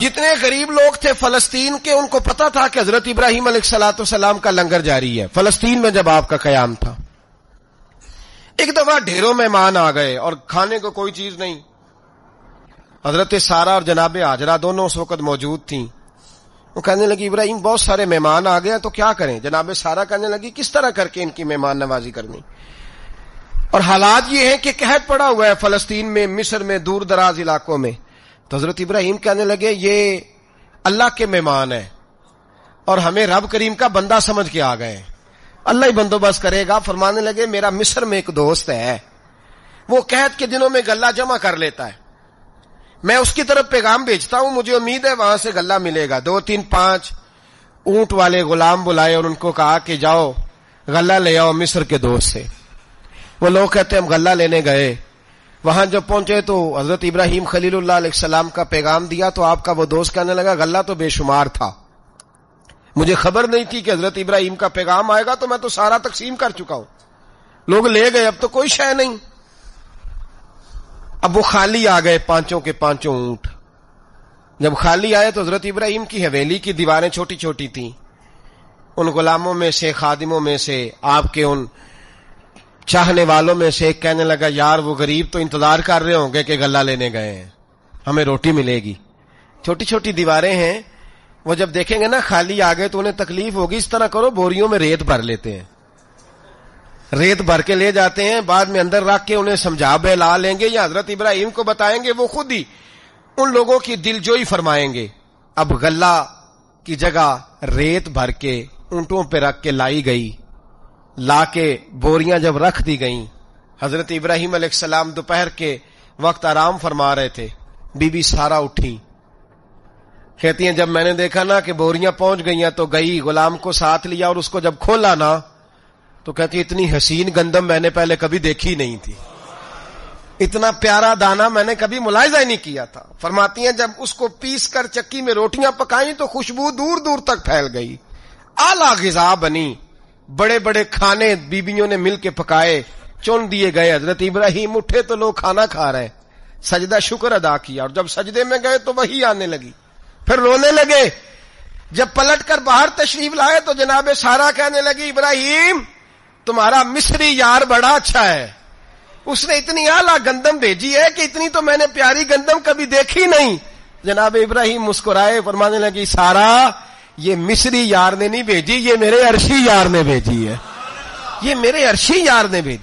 جتنے غریب لوگ تھے فلسطین کے، ان کو پتا تھا کہ حضرت ابراہیم علیہ السلام کا لنگر جاری ہے فلسطین میں جب آپ کا قیام تھا۔ ایک دفعہ ڈھیروں مہمان آ گئے اور کھانے کو کوئی چیز نہیں۔ حضرت سارہ اور جناب ہاجرہ دونوں اس وقت موجود تھیں۔ وہ کہنے لگی ابراہیم بہت سارے مہمان آ گئے تو کیا کریں؟ جناب سارہ کہنے لگی کس طرح کر کے ان کی مہمان نوازی کرنی؟ اور حالات یہ ہیں کہ قحط پڑا ہوا ہے فلسطین میں، مصر میں، دور دراز علاقوں میں۔ تو حضرت ابراہیم کہنے لگے یہ اللہ کے مہمان ہیں اور ہمیں رب کریم کا بندہ سمجھ کے آ گئے ہیں، اللہ ہی بندوبست کرے گا۔ فرمانے لگے میرا مصر میں ایک دوست ہے، وہ قحط کے دنوں میں غلہ جمع کر لیتا ہے، میں اس کی طرف پیغام بھیجتا ہوں، مجھے امید ہے وہاں سے غلہ ملے گا۔ 2 3 5 اونٹ والے غلام بلائے اور ان کو کہا کہ جاؤ غلہ لے آؤ مصر کے دوست سے۔ وہ لوگ کہتے ہیں ہم غلہ لینے گئے، وہاں جب پہنچے تو حضرت ابراہیم خلیل اللہ علیہ السلام کا پیغام دیا تو آپ کا وہ دوست کہنے لگا غلہ تو بے شمار تھا، مجھے خبر نہیں تھی کہ حضرت ابراہیم کا پیغام آئے گا، تو میں تو سارا تقسیم کر چکا ہوں، لوگ لے گئے، اب تو کوئی شے نہیں۔ اب وہ خالی آ گئے 5 کے 5 اونٹ۔ جب خالی آئے تو حضرت ابراہیم کی حویلی کی دیواریں چھوٹی چھوٹی تھیں، ان غلاموں میں سے، خادموں میں سے، آپ کے ان چاہنے والوں میں سے ایک کہنے لگا یار وہ غریب تو انتظار کر رہے ہوں گے کہ غلہ لینے گئے ہیں، ہمیں روٹی ملے گی۔ چھوٹی چھوٹی دیواریں ہیں، وہ جب دیکھیں گے نا خالی آ گئے تو انہیں تکلیف ہوگی، اس طرح کرو بوریوں میں ریت بھر لیتے ہیں، ریت بھر کے لے جاتے ہیں، بعد میں اندر رکھ کے انہیں سمجھا بہلا لیں گے یا حضرت ابراہیم کو بتائیں گے، وہ خود ہی ان لوگوں کی دل جوئی فرمائیں گے۔ اب غلہ کی جگہ ریت بھر کے اونٹوں پہ رکھ کے لائی گئی، لا کے بوریاں جب رکھ دی گئیں، حضرت ابراہیم علیہ السلام دوپہر کے وقت آرام فرما رہے تھے، بی بی سارہ اٹھی، کہتی ہیں جب میں نے دیکھا نا کہ بوریاں پہنچ گئی ہیں تو گئی، غلام کو ساتھ لیا اور اس کو جب کھولا نا تو کہتی اتنی حسین گندم میں نے پہلے کبھی دیکھی نہیں تھی، اتنا پیارا دانہ میں نے کبھی ملاحظہ ہی نہیں کیا تھا۔ فرماتی ہیں جب اس کو پیس کر چکی میں روٹیاں پکائیں تو خوشبو دور دور تک پھیل گئی، اعلیٰ غذا بنی، بڑے بڑے کھانے بیبیوں نے مل کے پکائے، چن دیے گئے۔ حضرت ابراہیم اٹھے تو لوگ کھانا کھا رہے، سجدہ شکر ادا کیا، اور جب سجدے میں گئے تو وحی آنے لگی، پھر رونے لگے۔ جب پلٹ کر باہر تشریف لائے تو جناب سارہ کہنے لگی ابراہیم تمہارا مصری یار بڑا اچھا ہے، اس نے اتنی اعلیٰ گندم بھیجی ہے کہ اتنی تو میں نے پیاری گندم کبھی دیکھی نہیں۔ جناب ابراہیم مسکرائے، فرمانے لگی سارہ یہ مصری یار نے نہیں بھیجی، یہ میرے عرشی یار نے بھیجی ہے، یہ میرے عرشی یار نے بھیجی۔